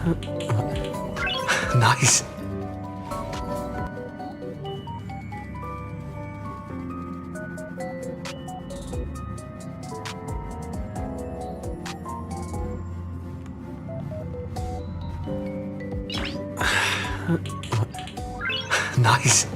Nice. Nice. Nice.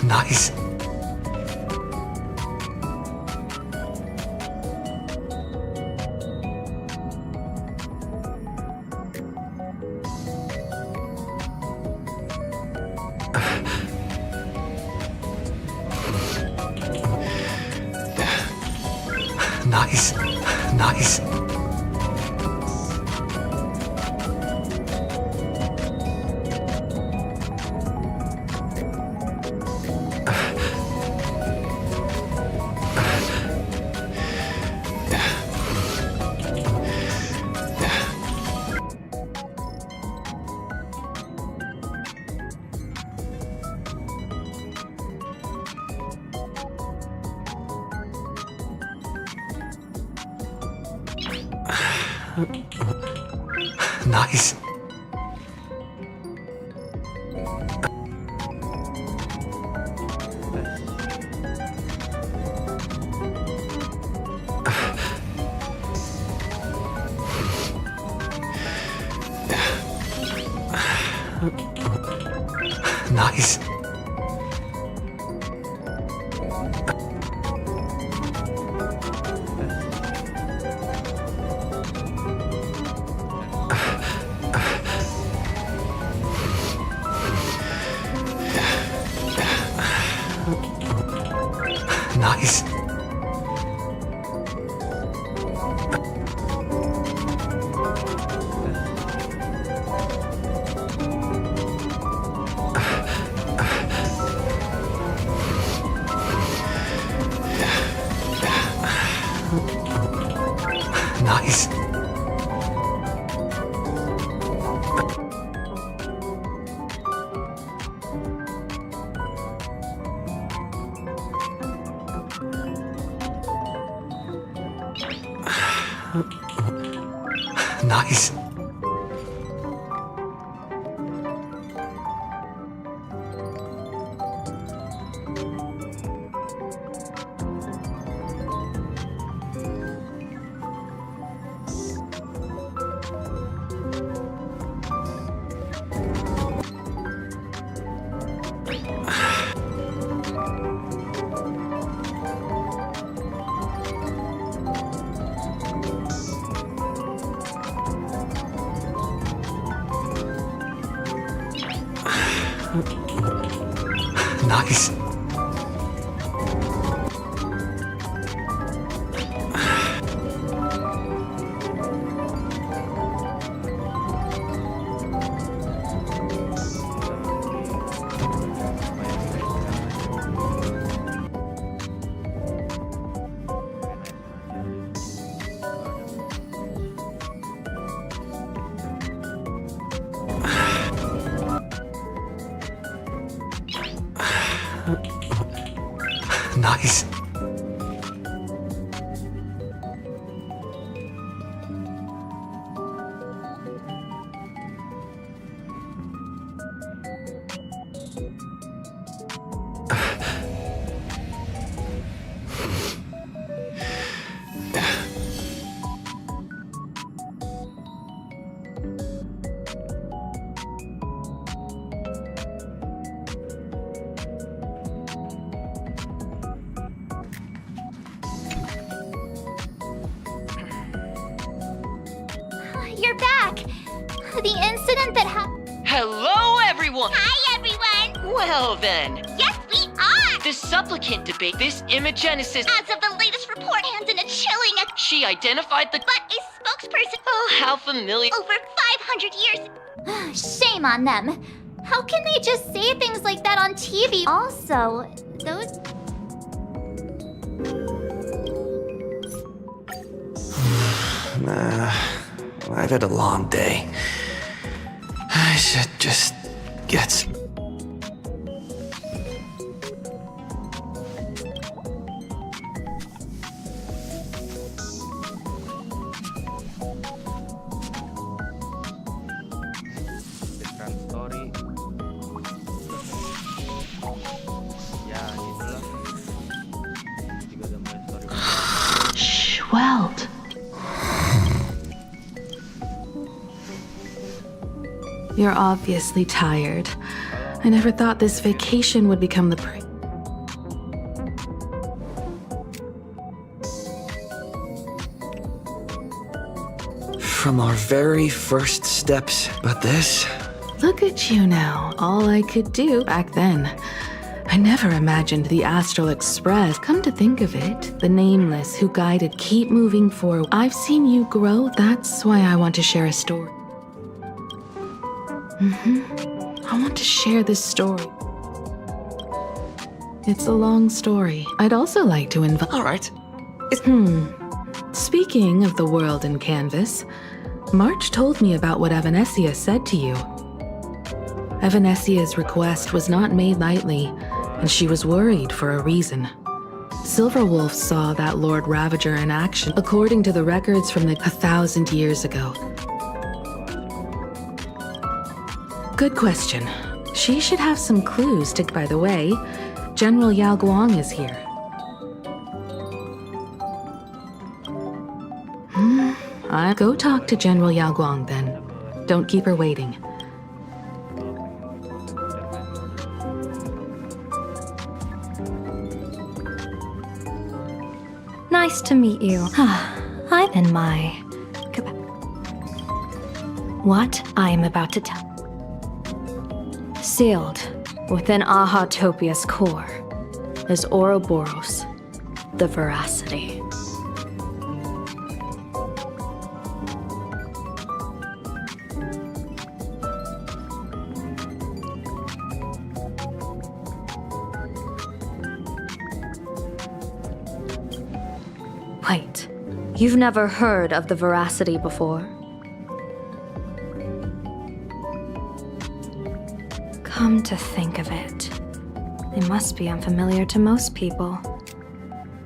Nice. Nice. Nice. Nice. Nice. Nice. Nice. Nice. Nice. You're back! The incident that happened. Hello, everyone! Hi, everyone! Well then, Yes, we are! the supplicant debate, this Imogenesis, As of the latest report, hands in a chilling she identified the... but a spokesperson Oh, how familiar. over 500 years. Shame on them. How can they just say things like that on TV? Also, those... I've had a long day. I should just get Different story. Ya gitulah. Juga udah mulai story. Schwelt. You're obviously tired. I never thought this vacation would become the from our very first steps, but this? Look at you now. All I could do back then. I never imagined the Astral Express. Come to think of it, the nameless who guided keep moving forward. I've seen you grow. That's why I want to share a story. I want to share this story. It's a long story. I'd also like to invite. All right. Speaking of the world in canvas, March told me about what Evanesia said to you. Evanesia's request was not made lightly, and she was worried for a reason. Silverwolf saw that Lord Ravager in action, according to the records from 1,000 years ago. Good question. She should have some clues to. By the way, General Yao Guang is here. I go talk to General Yao Guang then. Don't keep her waiting. Nice to meet you. I'm in my... What I am about to tell. Sealed within Ahatopia's core is Ouroboros, the veracity. Wait, you've never heard of the veracity before? Come to think of it, they must be unfamiliar to most people.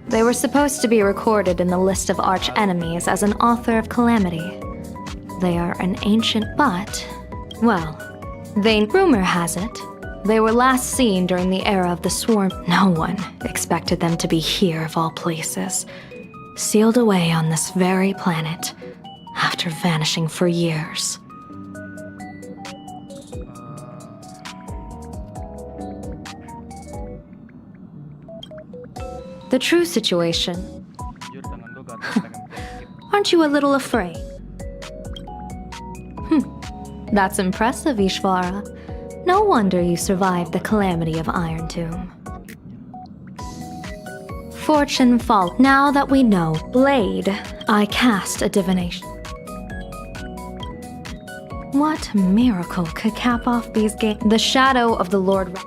They were supposed to be recorded in the list of arch enemies as an author of calamity. They are an ancient, but, well, rumor has it, they were last seen during the era of the Swarm. No one expected them to be here of all places, sealed away on this very planet after vanishing for years. The true situation. Aren't you a little afraid? That's impressive, Ishvara. No wonder you survived the calamity of Iron Tomb. Fortune fall. Now that we know Blade, I cast a divination. What miracle could cap off these games? The shadow of the Lord.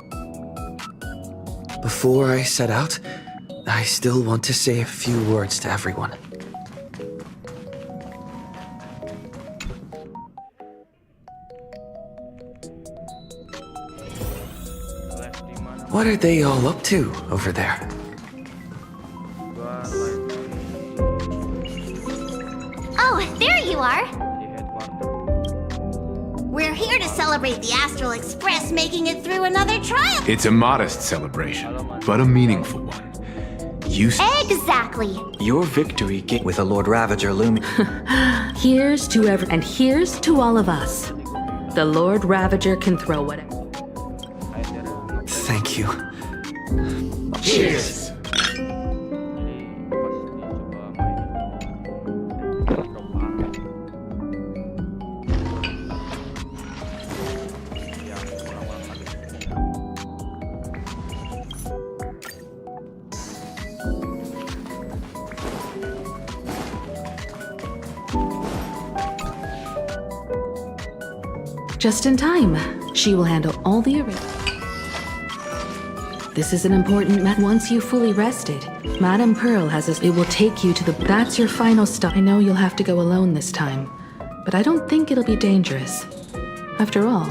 Before I set out, I still want to say a few words to everyone. What are they all up to over there? Oh, there you are! Di headquarter. We're here to celebrate the Astral Express making it through another trial. It's a modest celebration, but a meaningful one. Exactly. Your victory with the Lord Ravager looming. Here's to and here's to all of us. The Lord Ravager can throw whatever. Thank you. Cheers! Jadi pas dicoba main drop banget. Ya kurang-kurang kaget. Just in time. She will handle all the This is an important once you've fully rested, Madame Pearl has a— it will take you to the— that's your final stop. I know you'll have to go alone this time, but I don't think it'll be dangerous. After all,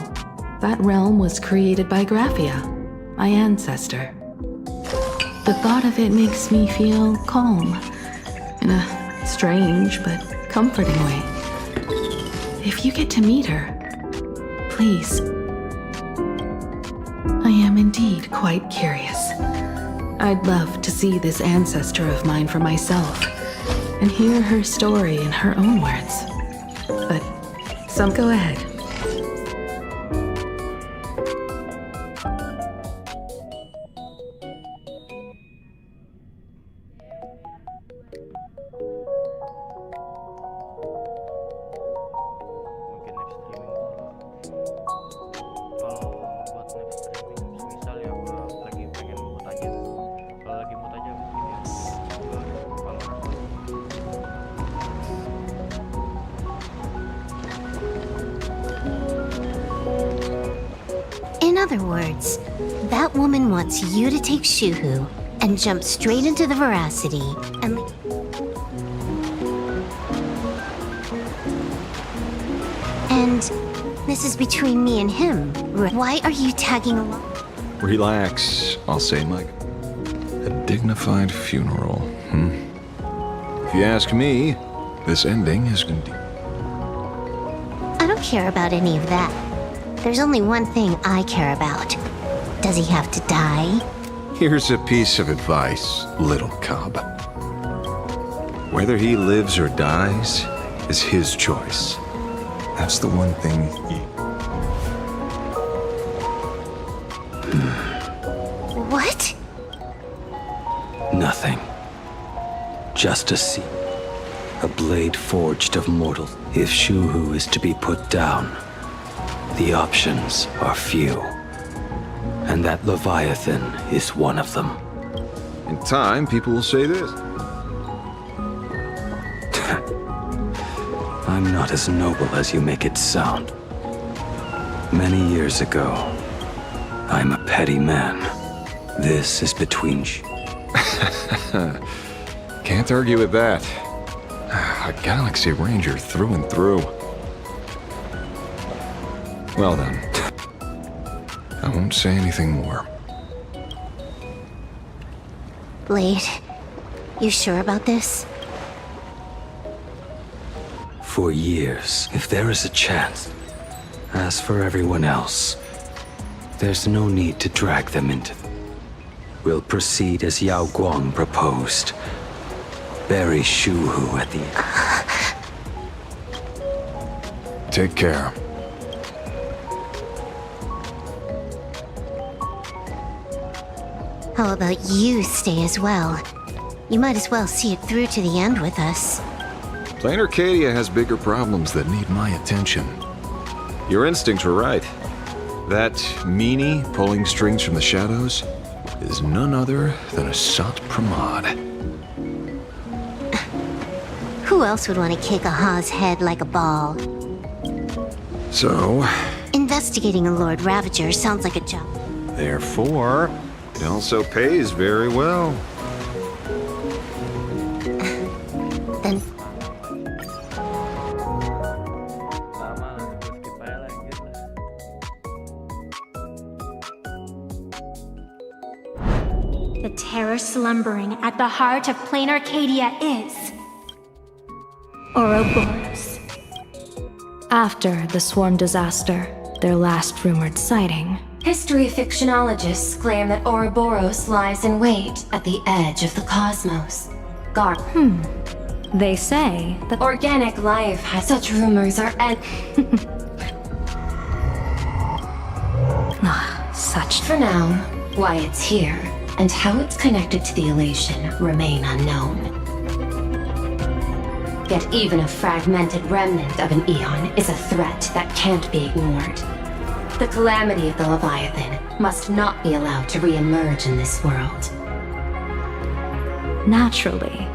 that realm was created by Graphia, my ancestor. The thought of it makes me feel calm, in a strange but comforting way. If you get to meet her, please. I am indeed quite curious. I'd love to see this ancestor of mine for myself and hear her story in her own words. But go ahead. Mungkin next streaming kalau buat next streaming misal ya gua lagi pengen mood aja, kalau lagi mood aja mungkin ya kalau In other words, that woman wants you to take Shuhu and jump straight into the veracity and this is between me and him. Why are you tagging along? Relax, I'll say, Mike. A dignified funeral, If you ask me, this ending is going to... I don't care about any of that. There's only one thing I care about. Does he have to die? Here's a piece of advice, little cub. Whether he lives or dies is his choice. That's the one thing What? Nothing. Just a seed. A blade forged of mortals. If Shuhu is to be put down, the options are few. And that Leviathan is one of them. In time, people will say this. I'm not as noble as you make it sound. Many years ago, I'm a petty man. This is between Can't argue with that. A Galaxy Ranger through and through. Well then, I won't say anything more. Blade, you sure about this? For years, if there is a chance. As for everyone else, there's no need to drag them into it. We'll proceed as Yao Guang proposed. Bury Shuhu at the end. Take care. How about you stay as well? You might as well see it through to the end with us. Plain Arcadia has bigger problems that need my attention. Your instincts were right. That meanie pulling strings from the shadows is none other than a Sat Pramod. Who else would want to kick a Ha's head like a ball? So, Investigating a Lord Ravager sounds like a job. therefore, it also pays very well. Then lama lah gue skip aja lah gitu lah. The terror slumbering at the heart of plain Arcadia is Ouroboros. After the swarm disaster, their last rumored sighting, History fictionologists claim that Ouroboros lies in wait at the edge of the cosmos. they say that Organic life has such rumors are such For now, why it's here and how it's connected to the elation remain unknown. Yet even a fragmented remnant of an eon is a threat that can't be ignored. The calamity of the Leviathan must not be allowed to re-emerge in this world. naturally.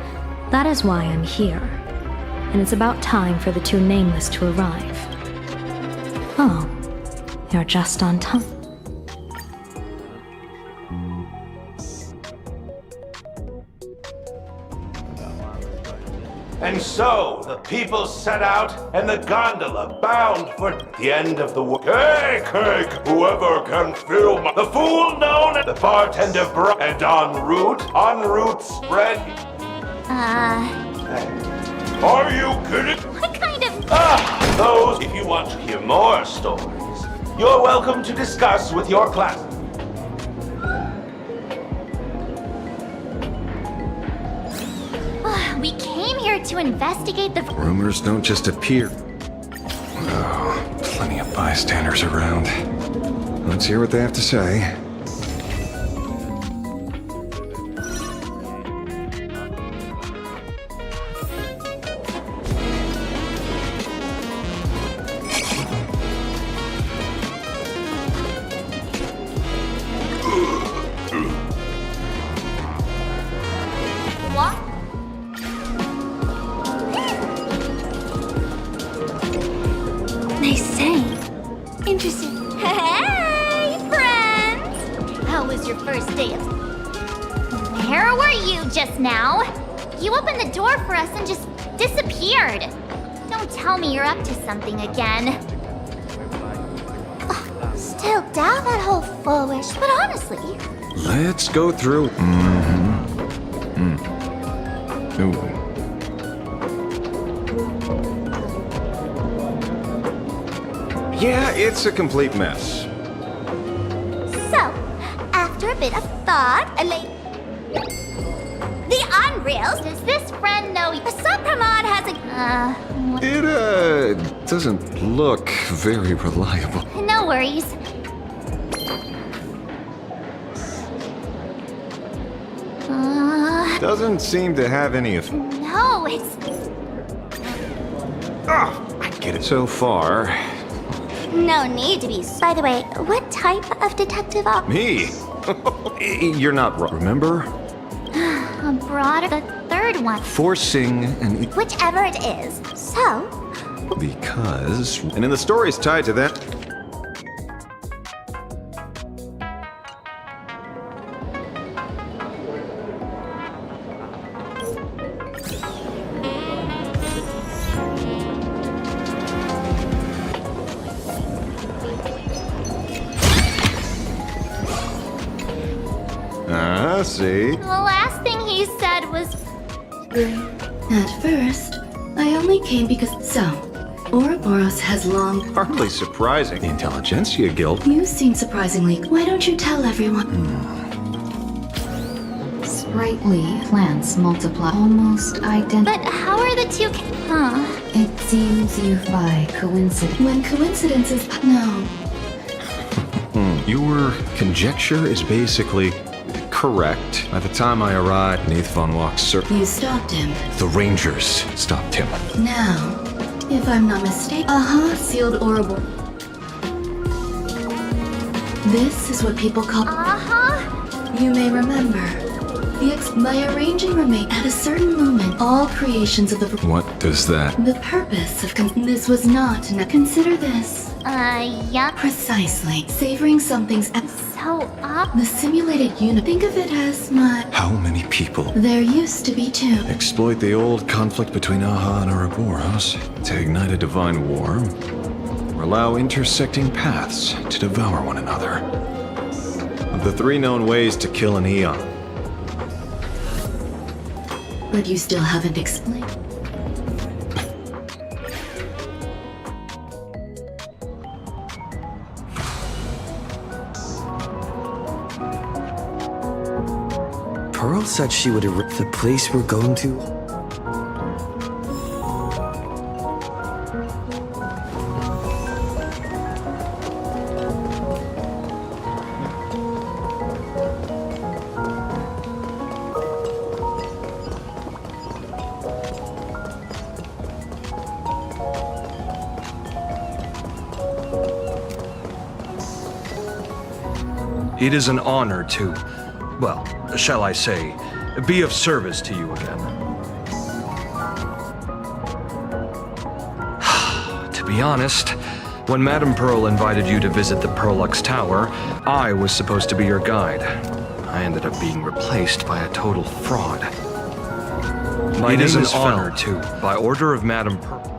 That is why I'm here. And it's about time for the two nameless to arrive. Oh, you're just on time. And so, the people set out, and the gondola bound for the end of the world. Cake, whoever can fill my... The fool known as the bartender and en route spread... Are you kidding? What kind of... Those, if you want to hear more stories, you're welcome to discuss with your class. We came here to investigate the... Rumors don't just appear. Oh, plenty of bystanders around. Let's hear what they have to say. What? They say. Interesting. Hey, friends! How was your first day of... Where were you just now? You opened the door for us and just disappeared. Don't tell me you're up to something again. Still doubt that whole foolish, but honestly... Let's go through. Ooh. Yeah, it's a complete mess. So, after a bit of thought, the unreal, does this friend know the Supramod has a... It, doesn't look very reliable. No worries. Doesn't seem to have any of... No, it's... I get it so far. No need to be... By the way, what type of detective are... Me? You're not wrong. Remember? A broader... The third one. Forcing an... Whichever it is. So... Because... And in the stories tied to that... see. The last thing he said was... At first, I only came because... So, Ouroboros has long... Hardly surprising. The Intelligentsia Guild. You seem surprisingly... Why don't you tell everyone? Sprightly plants multiply almost identical. But how are the two... Huh. It seems you by coincidence. When coincidences... No. Your conjecture is basically... correct. By the time I arrived, Neith von Walk's You stopped him. The Rangers stopped him. Now, if I'm not mistaken, sealed Ouroboros. This is what people call... You may remember. By arranging remain at a certain moment, all creations of the... What does that... The purpose of... This was not... Consider this. Yeah. Precisely. Savoring something's... So The simulated unit. Think of it as my... How many people... There used to be two. Exploit the old conflict between Aha and Ouroboros to ignite a divine war, or allow intersecting paths to devour one another. Of the 3 known ways to kill an Eon. But you still haven't explained. Pearl said she would erect the place we're going to. It is an honor to, well, shall I say, be of service to you again. To be honest, when Madame Pearl invited you to visit the Perlux Tower, I was supposed to be your guide. I ended up being replaced by a total fraud. My It name is an is honor to, by order of Madame Pearl.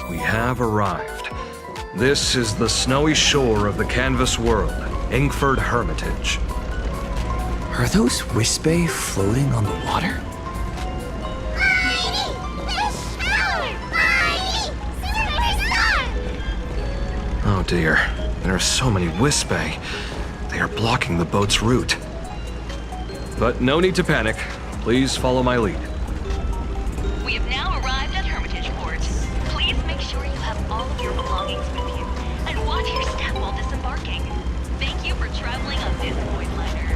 We have arrived. This is the snowy shore of the canvas world, Ingford Hermitage. Are those Wispe floating on the water? Oh dear, there are so many Wispe. They are blocking the boat's route. But no need to panic. Please follow my lead. We have now arrived at Hermitage Port. Please make sure you have all of your belongings with you, and watch your step while disembarking. Thank you for traveling on this void liner.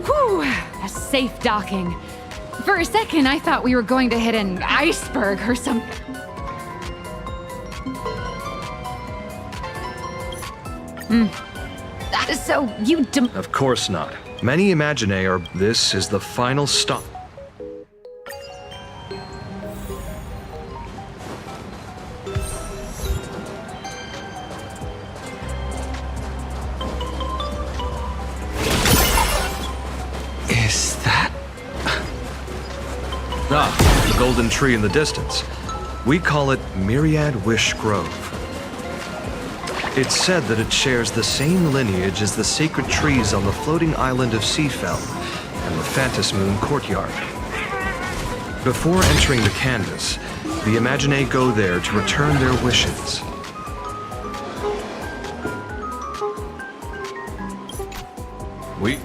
Whew, a safe docking. For a second, I thought we were going to hit an iceberg or something. That is so... Of course not. Many imagine this is the final stop. Is that... Ah, the golden tree in the distance. We call it Myriad Wish Grove. It's said that it shares the same lineage as the sacred trees on the floating island of Seafell and the Phantas Moon courtyard. Before entering the canvas, the Imaginae go there to return their wishes. We...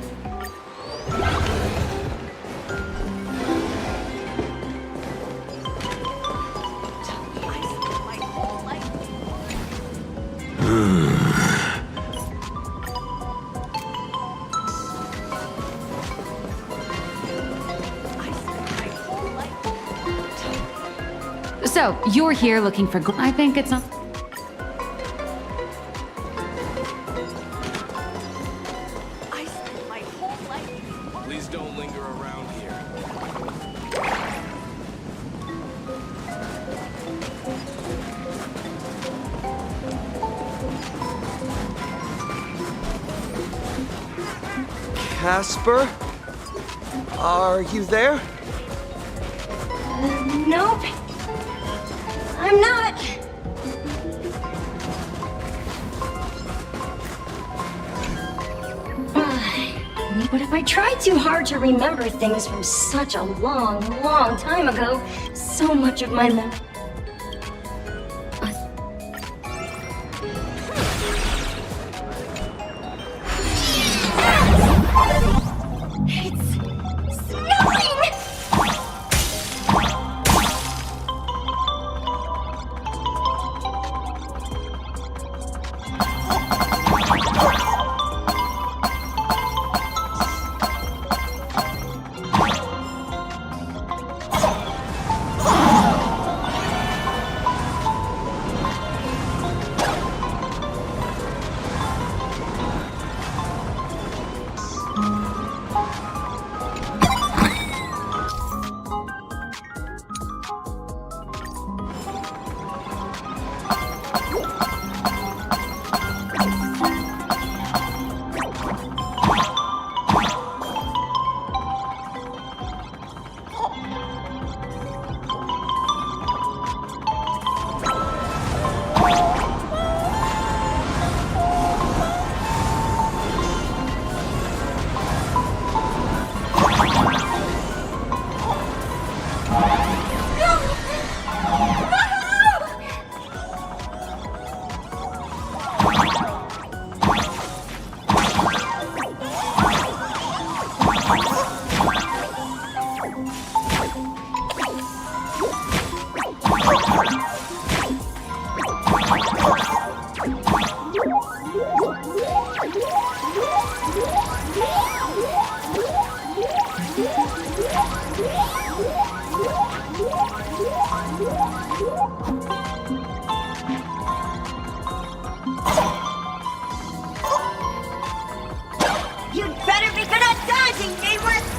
So, you're here looking for... I think it's not... Please don't linger around here. Casper? Are you there? Nope. I'm not. But if I try too hard to remember things from such a long, long time ago, so much of my memory... Better be good at dodging, nameless!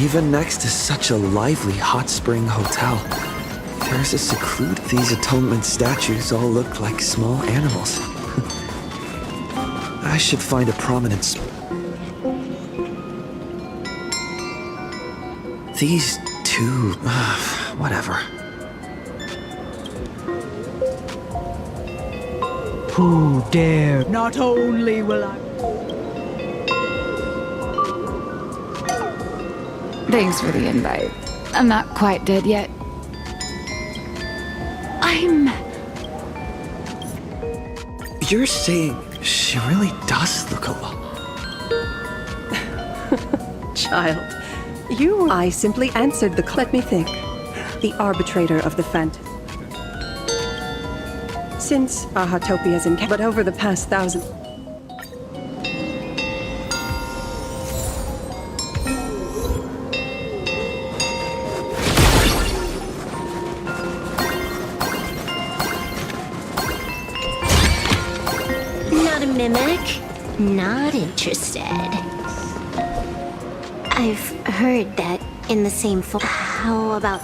Even next to such a lively hot spring hotel, there's a secluded. These atonement statues all look like small animals. I should find a prominent These two, whatever. Who dare? Not only will I. Thanks for the invite. I'm not quite dead yet. You're saying she really does look a lot. Child, I simply answered the. Let me think. The arbitrator of the phantom. Since Ahatopia's in. But over the past 1,000. Not a mimic? Not interested. I've heard that in the same form. How about...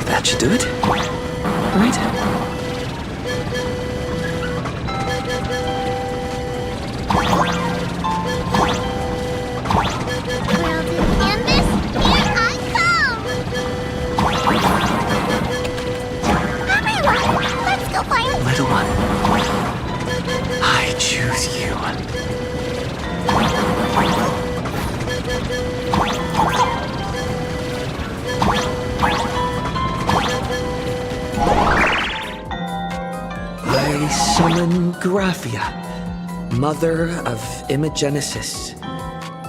That should do it. Right? Canvas, here I come! Everyone, let's go find... Little one, I choose you. I summon Graphia, mother of Imogenesis.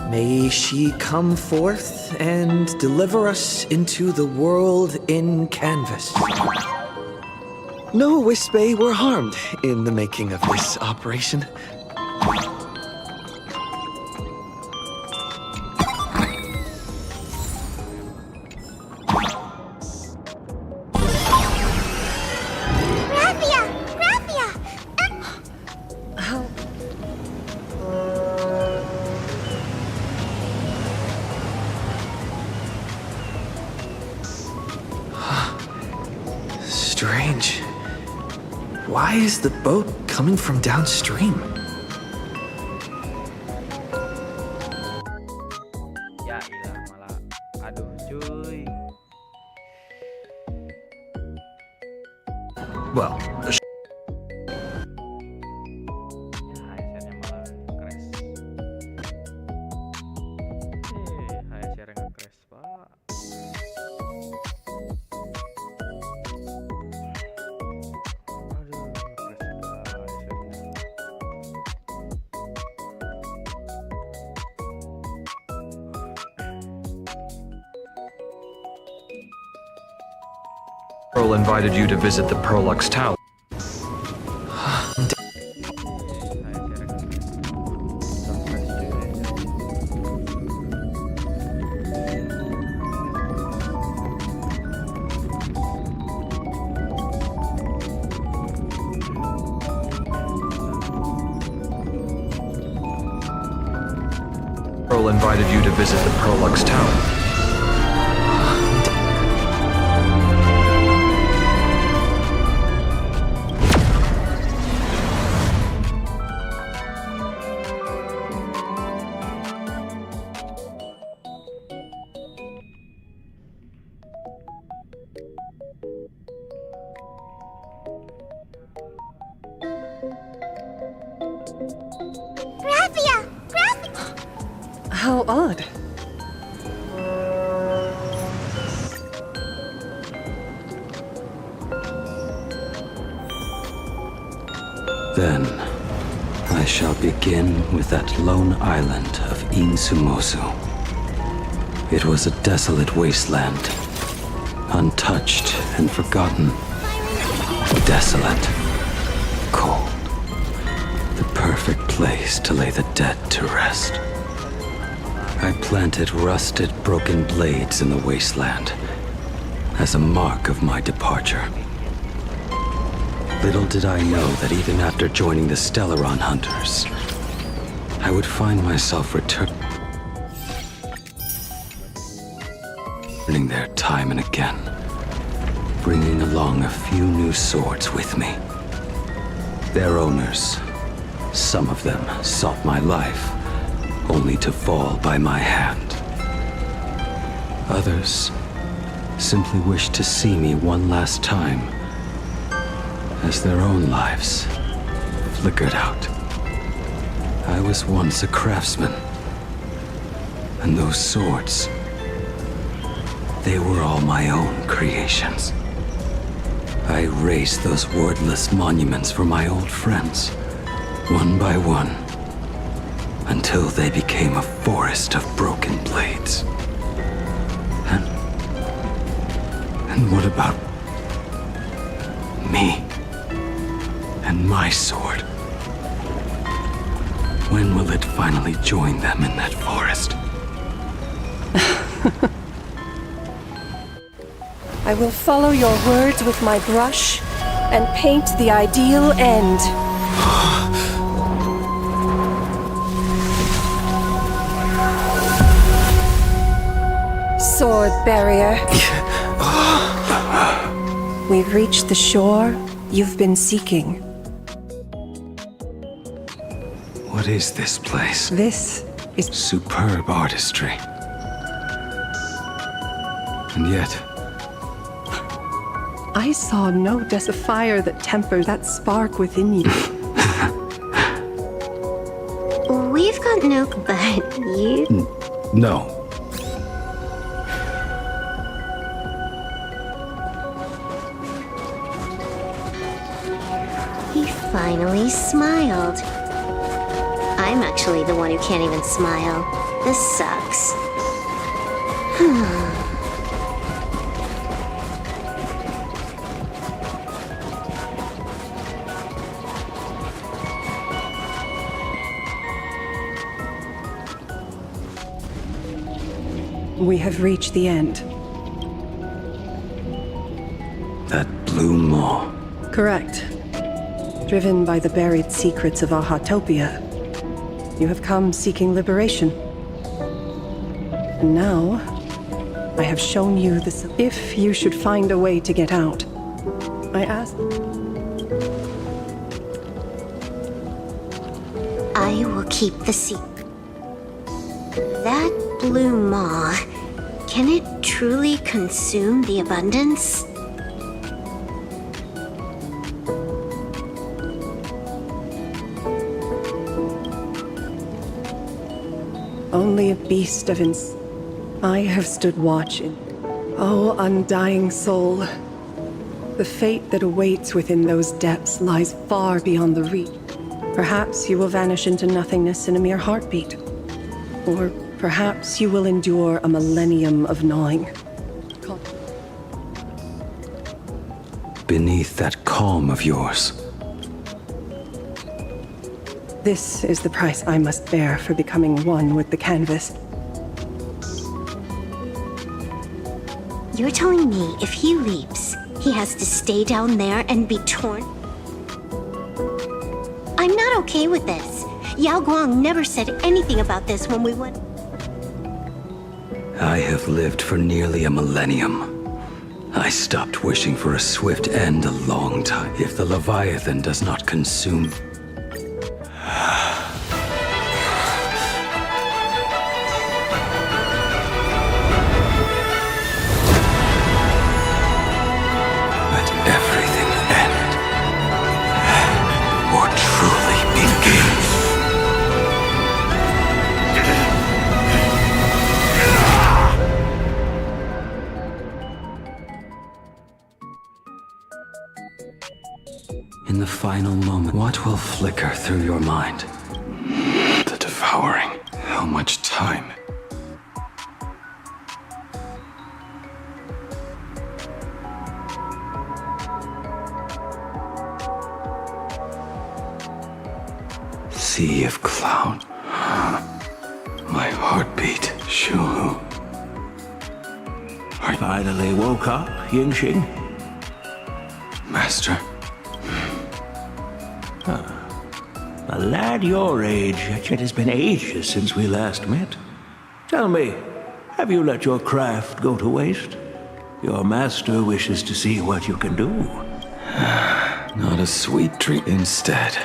May she come forth and deliver us into the world in canvas. No Wispe were harmed in the making of this operation. Strange. Why is the boat coming from downstream? Ya ilah malah. Aduh cuy. Well, HSR-nya malah crash. HSR-nya nge-crash, Pak. Aduh, crash HSR-nya. Pearl invited you to visit the Perlux Tower. Pearl invited you to visit the Perlux Tower. Graphia! How odd. Then, I shall begin with that lone island of Insumosu. It was a desolate wasteland, untouched and forgotten. Desolate, cold, the perfect place to lay the dead to rest. I planted rusted, broken blades in the wasteland as a mark of my departure. Little did I know that even after joining the Stellaron Hunters, I would find myself returning there time and again, bringing along a few new swords with me. Their owners, some of them sought my life, only to fall by my hand. Others simply wished to see me one last time as their own lives flickered out. I was once a craftsman, and those swords, they were all my own creations. I raised those wordless monuments for my old friends, one by one, until they became a forest of broken blades. And what about me and my sword? When will it finally join them in that forest? I will follow your words with my brush and paint the ideal end. Sword barrier. We've reached the shore you've been seeking. What is this place? This is superb artistry. And yet, I saw no fire that tempered that spark within you. We've got no, but you... No. He finally smiled. I'm actually the one who can't even smile. This sucks. We have reached the end. That blue maw. Correct. Driven by the buried secrets of Ahatopia, you have come seeking liberation. And now, I have shown you this. If you should find a way to get out, I ask. I will keep the secret. That blue maw, can it truly consume the abundance? beast of I have stood watch in. Oh, undying soul. The fate that awaits within those depths lies far beyond the reach. Perhaps you will vanish into nothingness in a mere heartbeat. Or perhaps you will endure a millennium of gnawing. Beneath that calm of yours. This is the price I must bear for becoming one with the canvas. You're telling me if he leaps, he has to stay down there and be torn? I'm not okay with this. Yao Guang never said anything about this when we went. I have lived for nearly a millennium. I stopped wishing for a swift end a long time. If the Leviathan does not consume... Let everything end. Or truly begin. In the final moment, what will flicker through your mind? The devouring. How much time? Sea of cloud. My heartbeat. Shu. I finally woke up, Yingxing. Master. A lad your age, yet it has been ages since we last met. Tell me, have you let your craft go to waste? Your master wishes to see what you can do. Not a sweet dream. Instead,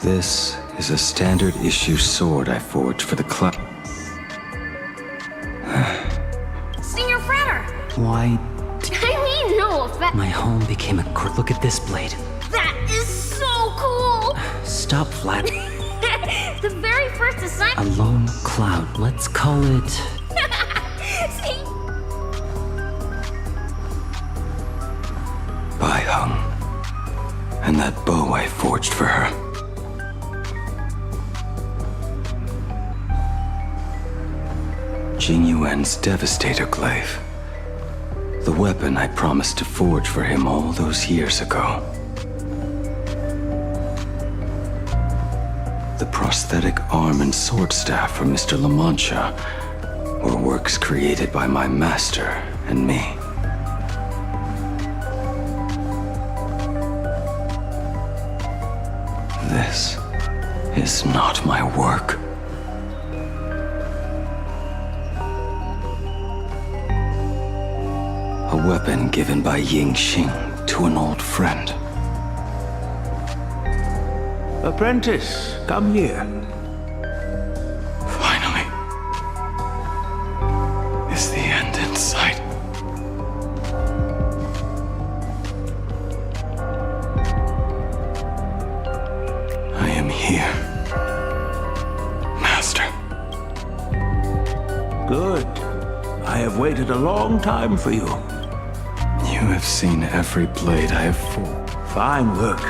this is a standard issue sword I forged for the club. Senior Frater! Why? I mean, no offense. My home became a court. Look at this blade. That is so cool! Stop flattering. The very first A assignment. lone cloud. Let's call it. See? Bai Hung. And that bow I forged for her. Jing Yuan's Devastator Glaive. The weapon I promised to forge for him all those years ago. The prosthetic arm and sword staff for Mr. La Mancha were works created by my master and me. This is not my work. A weapon given by Yingxing to an old friend. Apprentice, come here. Finally. Is the end in sight? I am here. Master. Good. I have waited a long time for you. You have seen every blade I have forged. Fine work.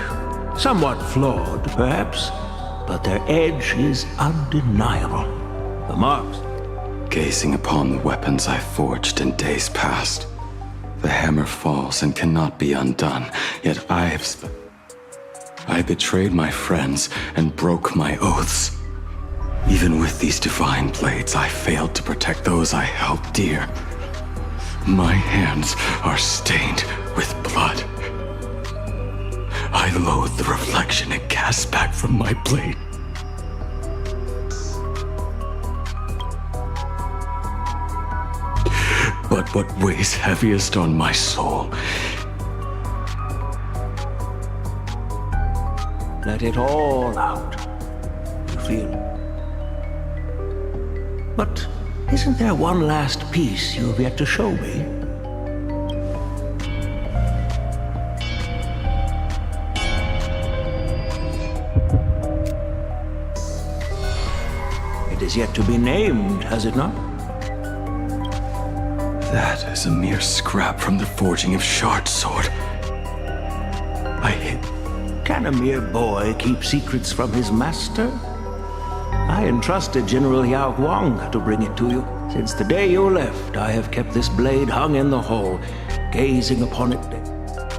Somewhat flawed, perhaps, but their edge is undeniable. The marks. Gazing upon the weapons I forged in days past, the hammer falls and cannot be undone, yet I betrayed my friends and broke my oaths. Even with these divine blades, I failed to protect those I held dear. My hands are stained with blood. I loathe the reflection it casts back from my blade. But what weighs heaviest on my soul? Let it all out. You feel? But isn't there one last piece you have yet to show me? It is yet to be named, has it not? That is a mere scrap from the forging of Shard Sword. I hid. Can a mere boy keep secrets from his master? I entrusted General Yao Guang to bring it to you. Since the day you left, I have kept this blade hung in the hall, gazing upon it.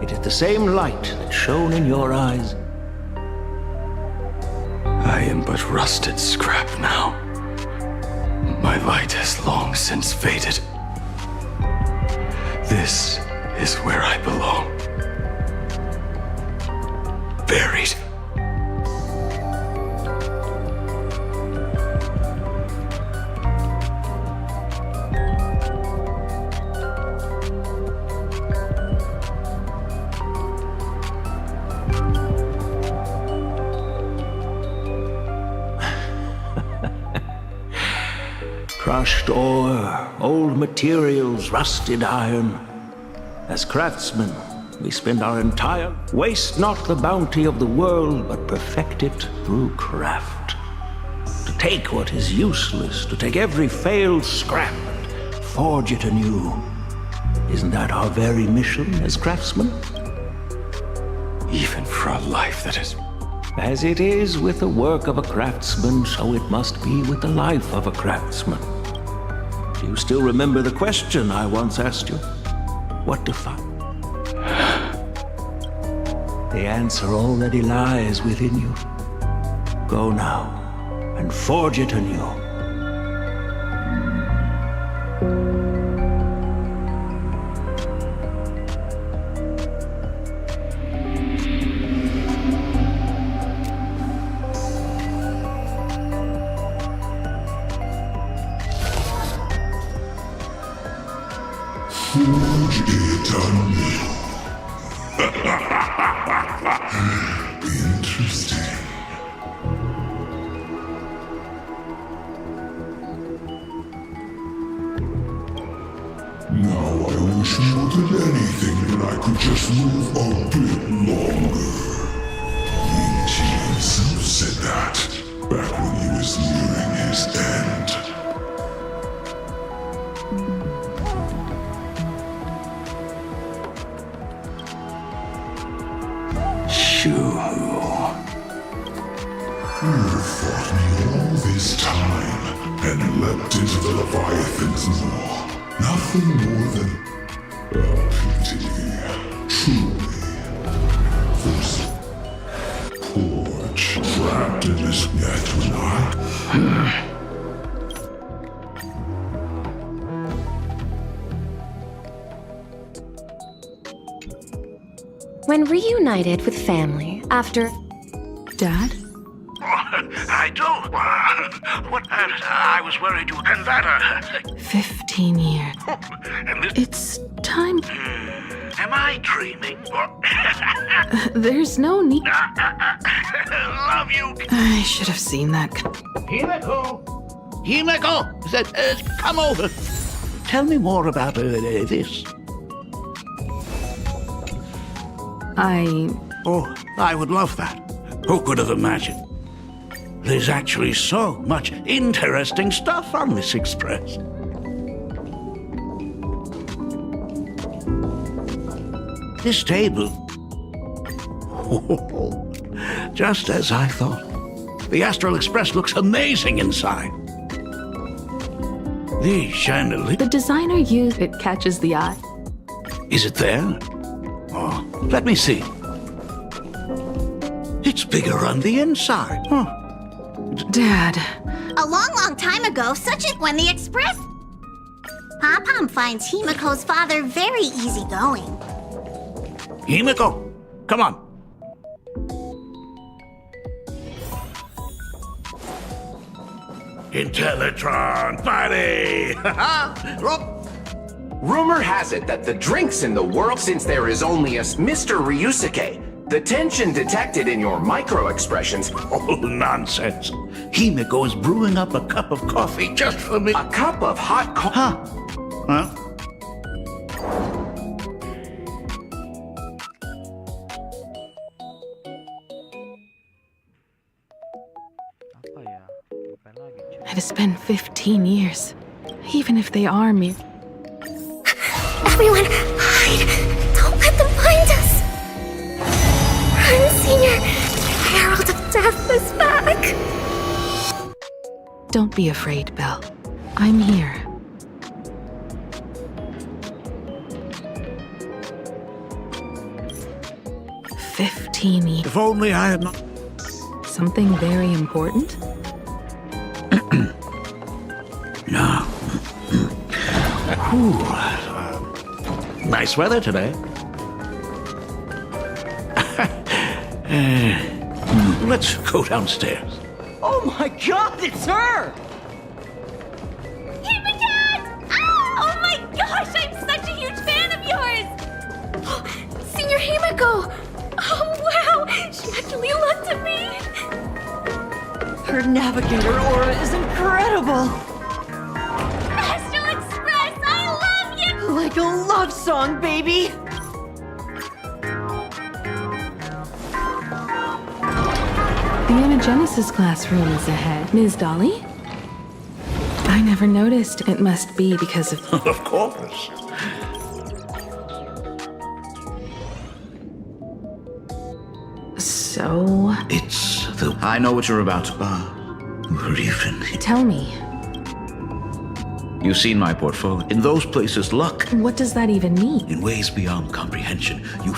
It is the same light that shone in your eyes. I am but rusted scrap now. My light has long since faded. This is where I belong. Buried. Crushed ore, old materials, rusted iron. As craftsmen, we spend our entire... Waste not the bounty of the world, but perfect it through craft. To take what is useless, to take every failed scrap and forge it anew. Isn't that our very mission as craftsmen? Even for a life that is... As it is with the work of a craftsman, so it must be with the life of a craftsman. Do you still remember the question I once asked you? What defines? The answer already lies within you. Go now and forge it anew. Forge it anew. Interesting. Now I wish more than anything that I could just move a bit longer. Ying Qi himself said that back when he was nearing his end. You fought me all this time and leapt into the Leviathan's maw. Nothing more than a pity, truly. This poor trapped in this net when I... When reunited with family after... Dad? I do. What? I was worried you... And that... 15 years. And this... It's time... Am I dreaming? There's no need... Love you. I should have seen that. Himeko! Himeko! Come over. Tell me more about this. Oh, I would love that. Who could have imagined? There's actually so much interesting stuff on this express. This table. Oh, just as I thought. The Astral Express looks amazing inside. The chandelier. The designer used it catches the eye. Is it there? Oh, let me see. It's bigger on the inside. Huh. Dad. A long time ago, such a... When the Express... Pom-Pom finds Himeko's father very easygoing. Himeko, come on. Intellitron party! Rumor has it that the drinks in the world, since there is only a Mr. Ryusuke, the tension detected in your micro-expressions... Oh, nonsense. Himeko is brewing up a cup of coffee just for me. A cup of hot coffee? Huh? It has been 15 years. Even if they are me. Everyone, hide! Don't let them find us! Run, Senior! The Herald of Death is back! Don't be afraid, Belle. I'm here. If only I had not. Something very important? No. Nice weather today. Let's go downstairs. Oh my god, it's her! Oh my gosh, I'm such a huge fan of yours! Senior Himiko! Oh wow, she actually looked at me! Her navigator aura is incredible! Astral Express, I love you! Like a love song, baby! The Imagenesis classroom is ahead. Ms. Dolly? I never noticed. It must be because of... Of course. So... It's the... I know what you're about. Griffin. Tell me, You've seen my portfolio. In those places, luck. what does that even mean? In ways beyond comprehension, you...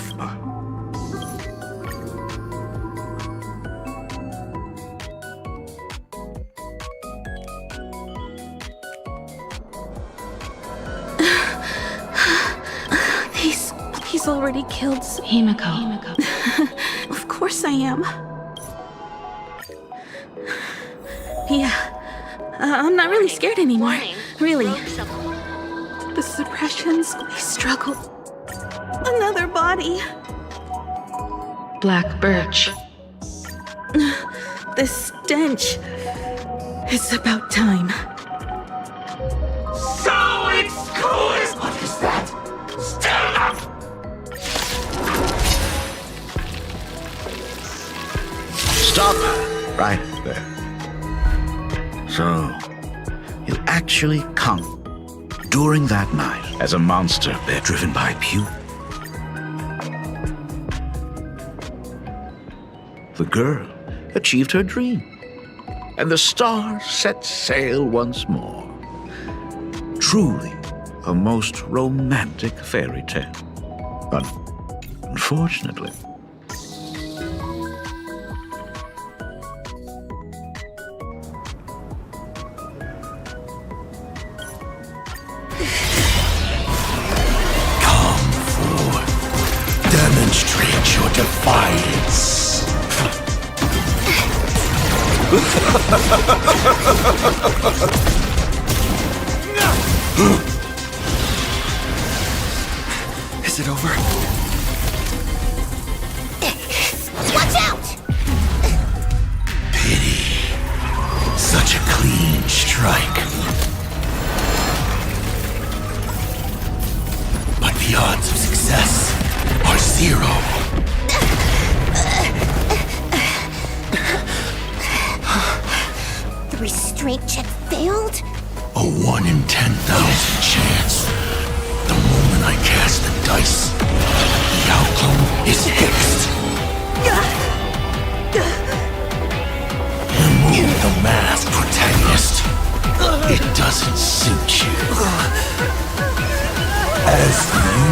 He's already killed Himiko. Of course I am. Yeah. I'm not really scared anymore. Really. The suppressions, they struggle. Another body. Black birch. The stench. It's about time. So exquisite! What is that? Stand up! Stop! Right there. So, you actually come during that night as a monster bear driven by Pew. The girl achieved her dream, and the stars set sail once more. Truly a most romantic fairy tale. Unfortunately, Demonstrate your defiance. Is it over? Watch out! Pity. Such a clean strike. But the odds of success are 0. The restraint check failed? A 1 in 10,000 chance. The moment I cast the dice, the outcome is fixed. Remove the mask, protagonist. It doesn't suit you. As for you,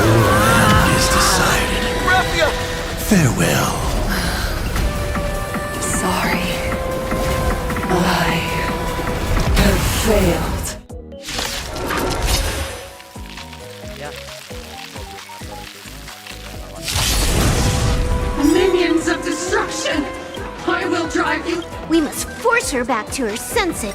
your end is decided. Farewell. Sorry. I have failed. Minions of destruction! I will drive you. We must force her back to her senses.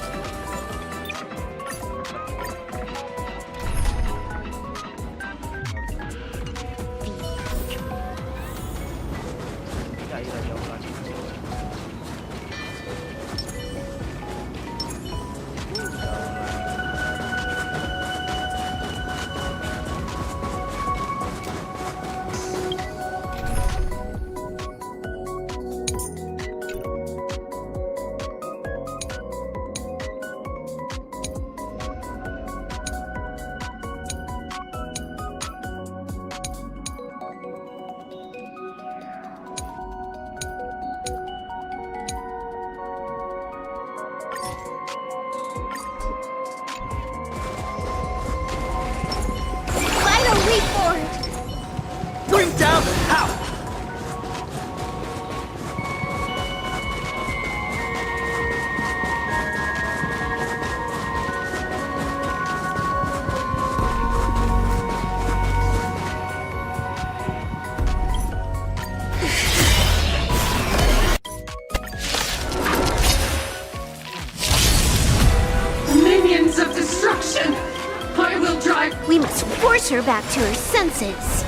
her back to her senses.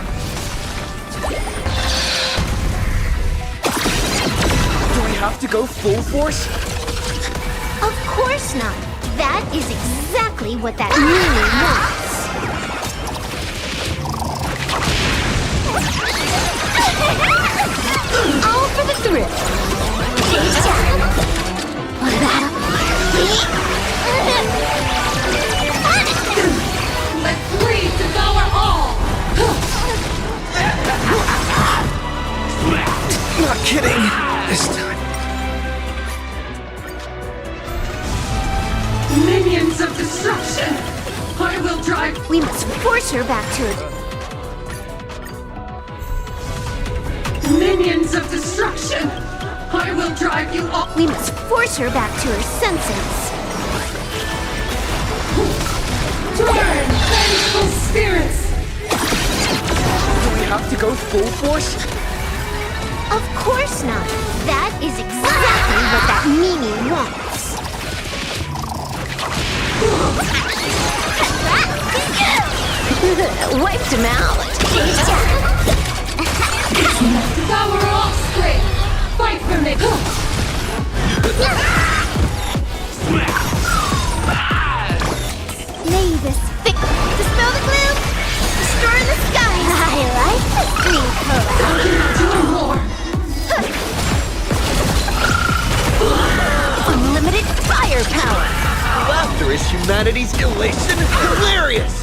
Do I have to go full force? Of course not. That is exactly what that meanie wants. All for the thrill. Let's bleed to devour all! Not kidding. This time. Minions of destruction! I will drive. We must force her back to her. Minions of destruction! I will drive you all. We must force her back to her senses. Burn, vengeful spirits! Do I have to go full force? Of course not. That is exactly what that meanie wants. Wiped him out. Devour offspring! Fight for me! May this thick dispel the gloom, destroy the skies. I like the green color. Doing more! Unlimited firepower. Laughter is humanity's elation. Hilarious!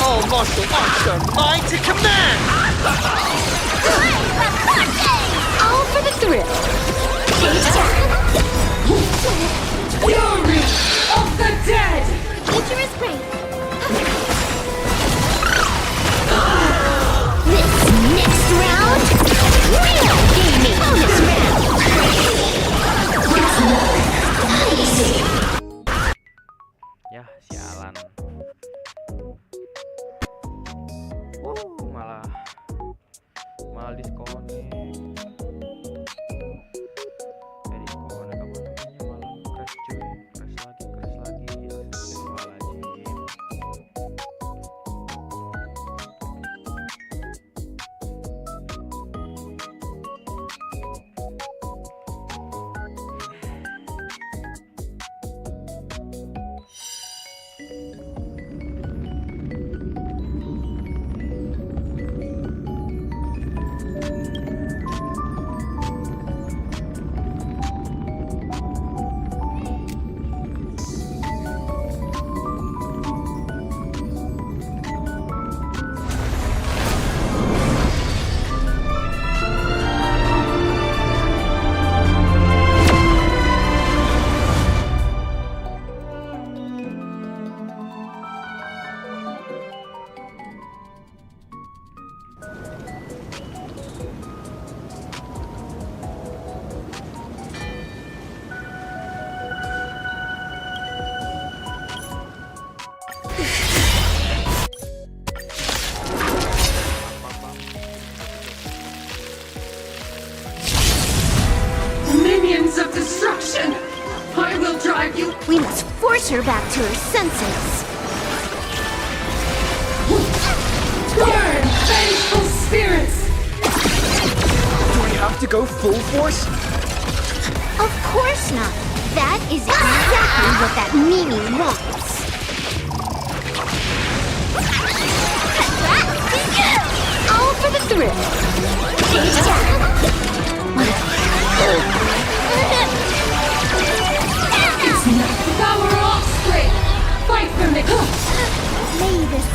All martial arts are mine to command! All for the thrill. Fury of the dead! Nature is great. This next round will give me bonus round. Ya, sialan. Malah disconnect. Disconnect apa namanya, malah crash cuy. Crash lagi. Astagfirullahaladzim. Minions of destruction! I will drive you. We must force her back to her senses. Burn, vengeful spirits! Do I have to go full force? Of course not. That is exactly what that meanie wants. All for the thrill. Devour offspring! Fight for me! May this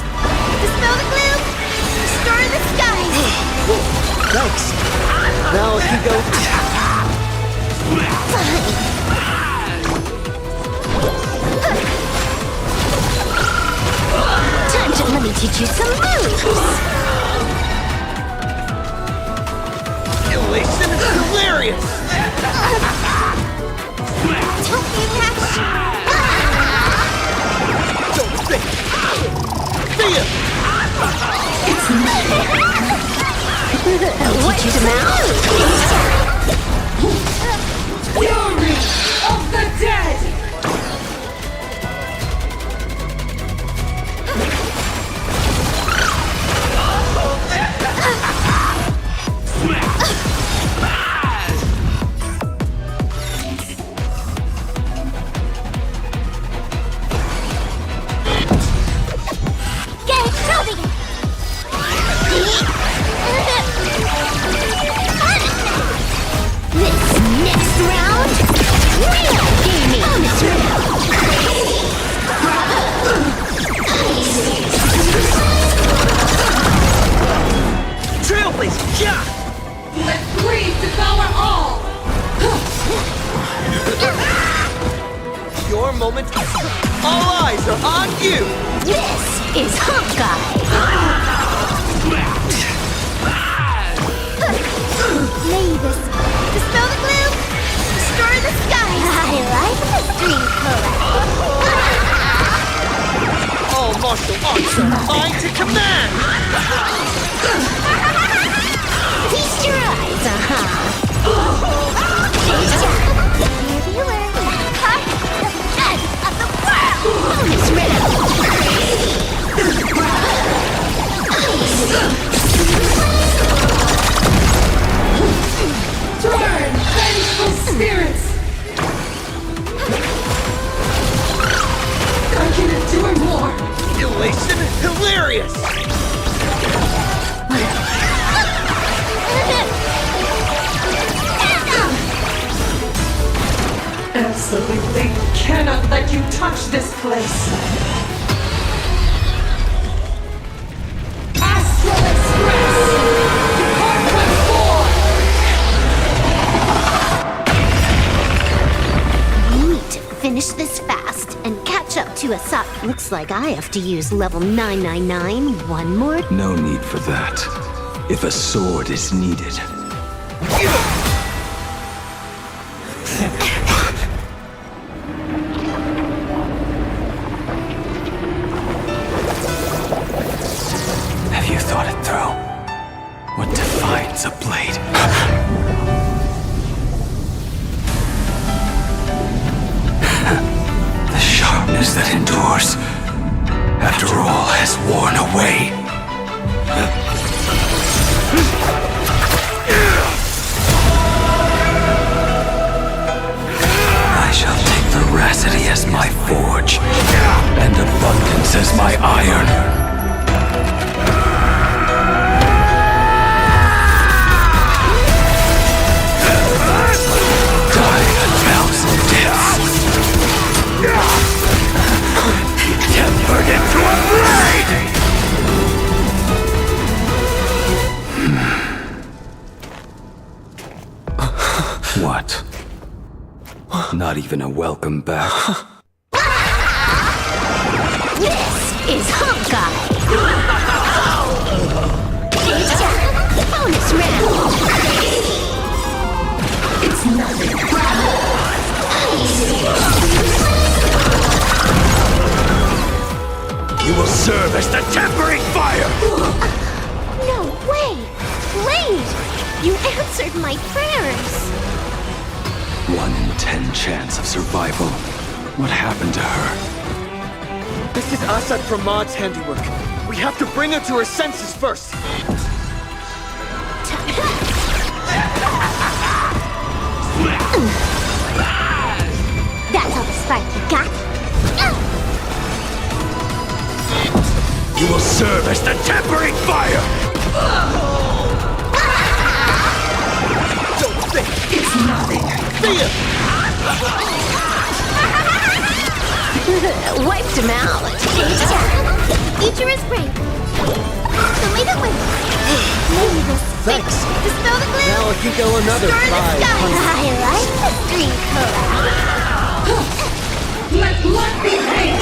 dispel the gloom, destroy the skies. Thanks. Now I can go. Time to let me teach you some moves. Elation is hilarious! Don't be rash. Don't think! See ya! Wiped him out. Fury of the dead! moment. All eyes are on you. This is Hawkeye. Mavis, dispel the gloom, destroy the sky. I like the street collab. All martial arts are mine to command. Feast your eyes, Turn, vengeful spirits! I can endure more! Elation hilarious! Absolutely cannot let you touch this place! Astral Express! Department 4! We need to finish this fast and catch up to Asap. Looks like I have to use level 999 one more. No need for that. If a sword is needed. Have you thought it through? What defines a blade? The sharpness that endures after all has worn away. I shall take veracity as my forge, and abundance as my iron. Die a thousand deaths. Tempered into a blade! What? Not even a welcome back? This is Hawkeye. Bonus round. It's nothing. You will serve as the tempering fire! No way! Blade! You answered my prayers! 1 in 10 chance of survival. What happened to her? This is Asad from Maud's handiwork. We have to bring her to her senses first. That's all the spark you got. You will serve as the tempering fire! Don't think it's nothing. Feel! Wiped him out. Ichira's great. So leave it with Mavis. Thanks. Dispel the gloom. Now if you go another Destroy the 500. sky. I like the street collab. Let blood be hate!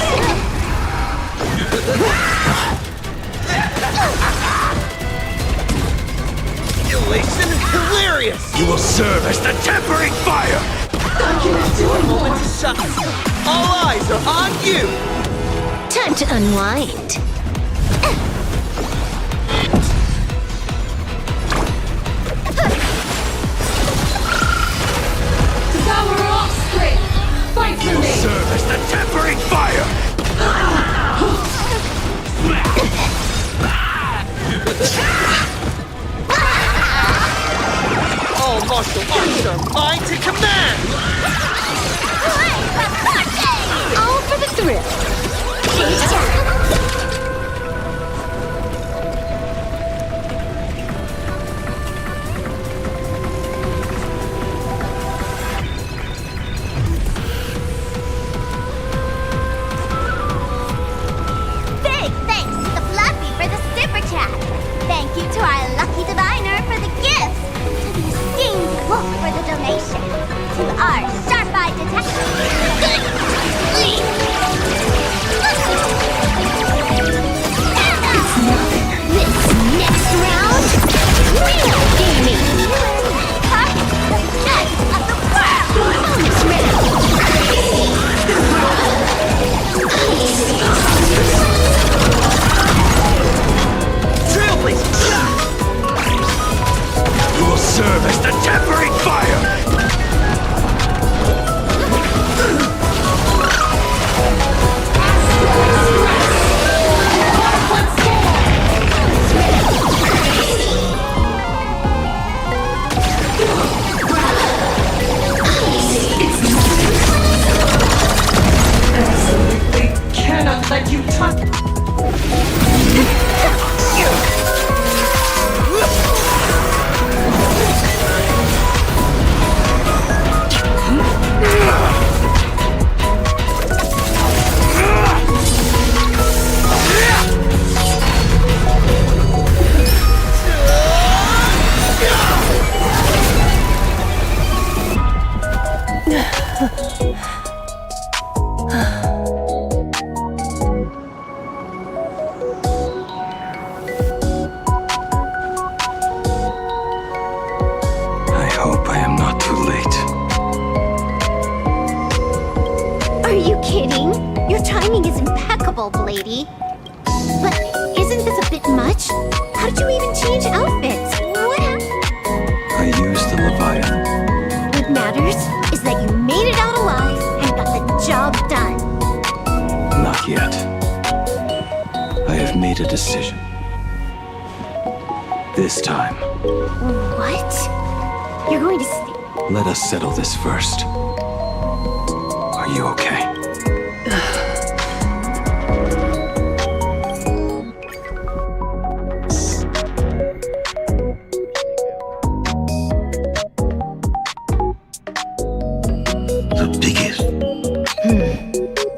Elation hilarious! You will serve as the tempering fire! I can endure more! All eyes are on you! Time to unwind. Devour offspring! Fight for me! Serve as the tempering fire! All martial arts are mine to command! All for the thrill. Big thanks to the Fluffy for the super chat. Thank you to our lucky diviner for the gifts. To the esteemed Wolf for the donation. To our sharp-eyed detective. I hope I am not too late. Are you kidding? Your timing is impeccable, Blady. But isn't this a bit much? How did you even change outfits? What happened? I used the Leviathan. What matters is that you made it out alive and got the job done. Not yet. I have made a decision. This time, What? You're going to stay? let us settle this first. Are you okay? The biggest.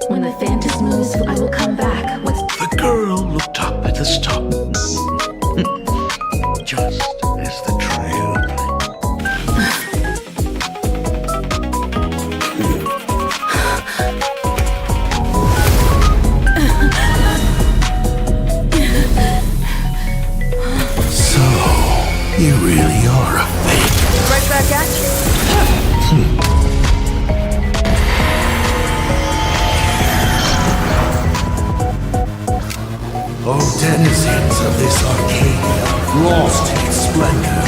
When the Phantom moves, I will come back with. The girl looked up at the star. Just as the trail. So, you really are a fake. Right back at you. O denizens of this Arcadia, lost in its splendor,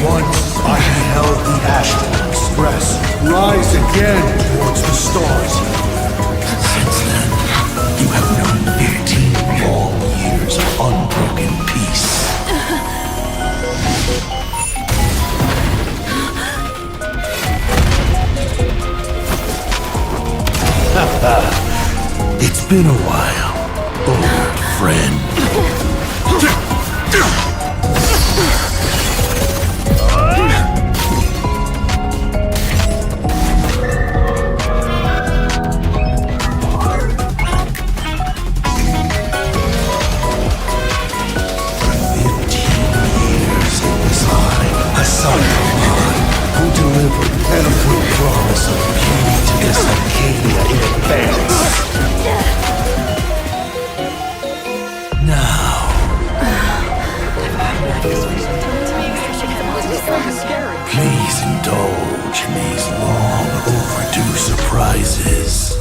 once I beheld the Astral Express rise again towards the stars. Since then, you have known 15 long years of unbroken peace. It's been a while, old friend. A son of mine who delivered every promise of beauty to this Arcadia in advance. Now, please indulge in these long overdue surprises.